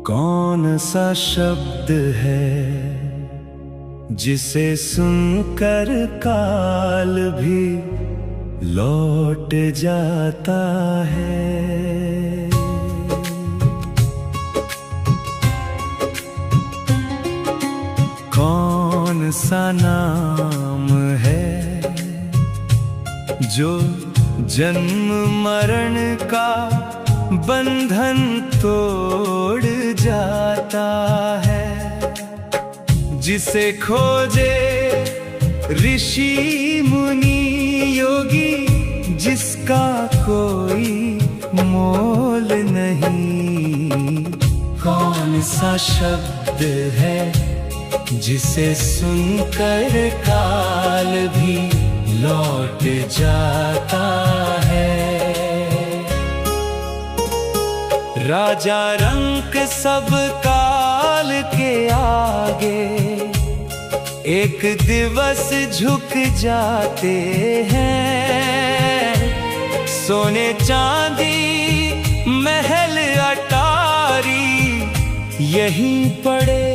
कौन सा शब्द है जिसे सुनकर काल भी लौट जाता है। कौन सा नाम है जो जन्म मरण का बंधन तोड़ जाता है, जिसे खोजे ऋषि मुनि योगी, जिसका कोई मोल नहीं। कौन सा शब्द है जिसे सुनकर काल भी लौट जाता है। राजा रंक सब काल के आगे एक दिवस झुक जाते हैं। सोने चांदी महल अटारी यहीं पड़े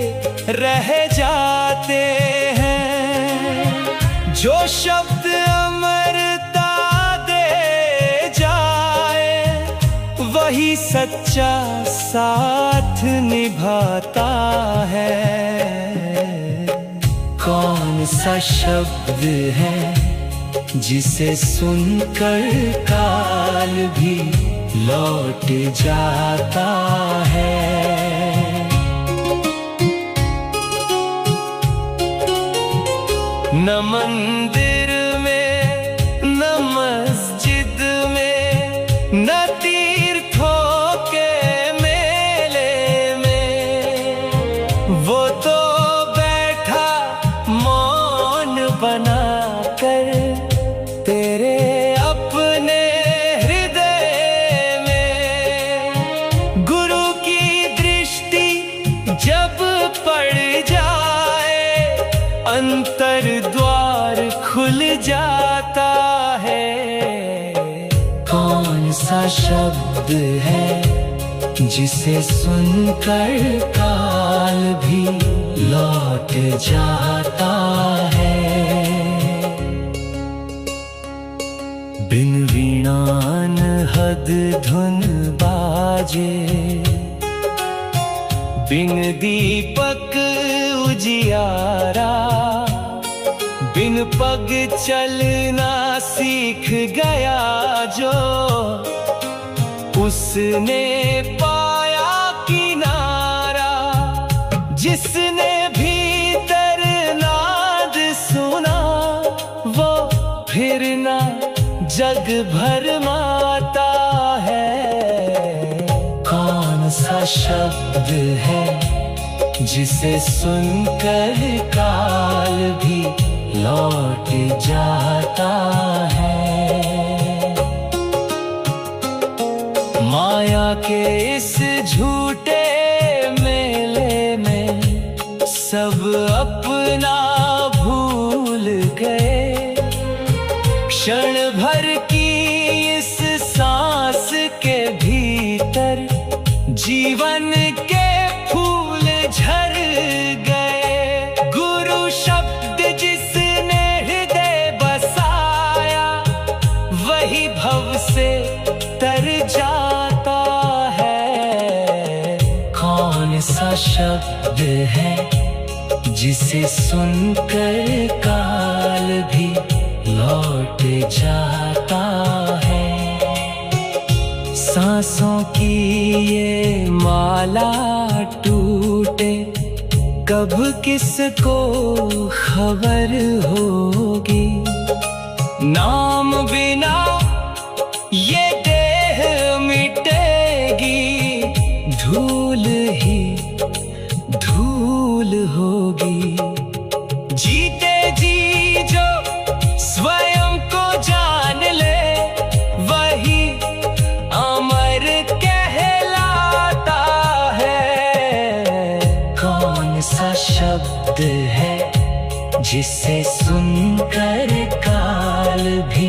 रह जाते हैं। जो शब्द अमरता दे जाए वही सच्चा साथ निभाता है। कौन सा शब्द है जिसे सुनकर काल भी लौट जाता है। न मंदिर में न मस्जिद में न तीर्थों के मेले में, वो तो बैठा मौन बनाकर तेरे अपने हृदय में। गुरु की दृष्टि जब पड़ जाए अंतर द्वार खुल जाता है। कौन सा शब्द है जिसे सुनकर काल भी लौट जाता है। बिन वीणा अनहद धुन बाजे, बिन दीपक उजियारा, बिन पग चलना सीख गया जो, उसने पाया किनारा। जिसने भीतर नाद सुना वो फिर ना जग भर माता है। कौन सा शब्द है जिसे सुनकर काल भी लौट जाता है। माया के इस झूठे मेले में सब अपना भूल गए। क्षण भर की इस सांस के भीतर जीवन के फूल झर गए। गुरु शब्द जिसने हृदय बसाया वही भव से तर जाता है। कौन सा शब्द है जिसे सुनकर काल भी लौट जाता है। सांसों की ये माला टूटे कब किसको खबर होगी। नाम बिना ये देह मिटेगी, धूल ही धूल होगी। जीते जी जो स्वयं को जान ले वही अमर कहलाता है। कौन सा शब्द है जिसे सुनकर काल भी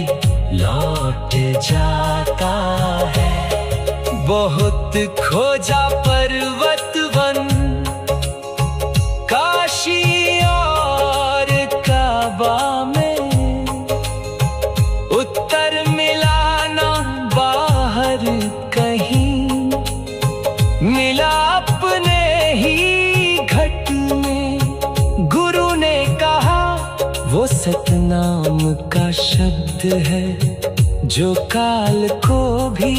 लौट जाता है। बहुत खोजा पर्वत वन, काशी और काबा में, उत्तर मिला ना बाहर कहीं, मिला अपने ही घट में। गुरु ने कहा वो सतनाम का शब्द है, जो काल को भी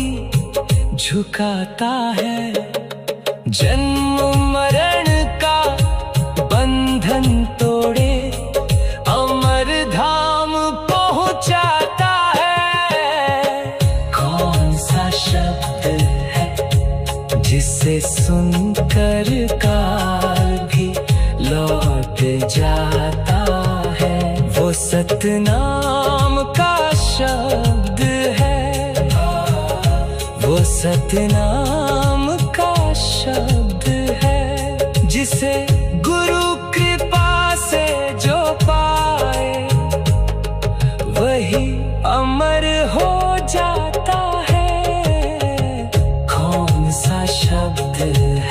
झुकाता है। जन्म मरण का बंधन तोड़े, अमर धाम पहुंचाता है। कौन सा शब्द है जिसे सुनकर काल भी लौट जाता है? वो सतनाम का शब्द है, वो सतनाम का शब्द है, जिसे गुरु कृपा से जो पाए वही अमर हो जाता है। कौन सा शब्द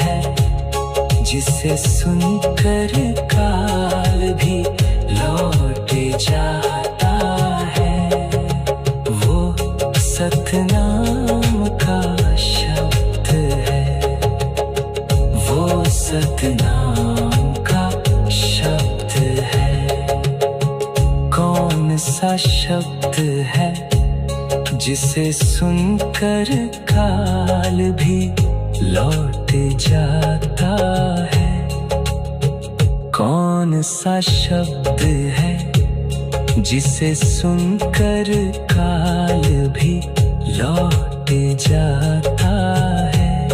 है जिसे सुनकर काल भी लौट जाता है? वो सतनाम का शब्द है, वो सतनाम का शब्द है। कौन सा शब्द है जिसे सुनकर काल भी लौट जाता है? कौन सा शब्द है जिसे सुनकर काल भी लौट जाता है?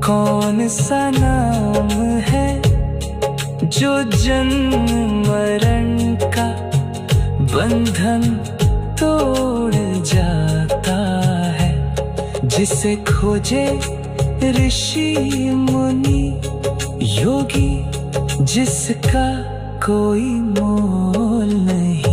कौन सा नाम है जो जन्म मरण का बंधन तोड़ जाता है? जिसे खोजे ऋषि मुनि योगी, जिसका कोई मोल नहीं।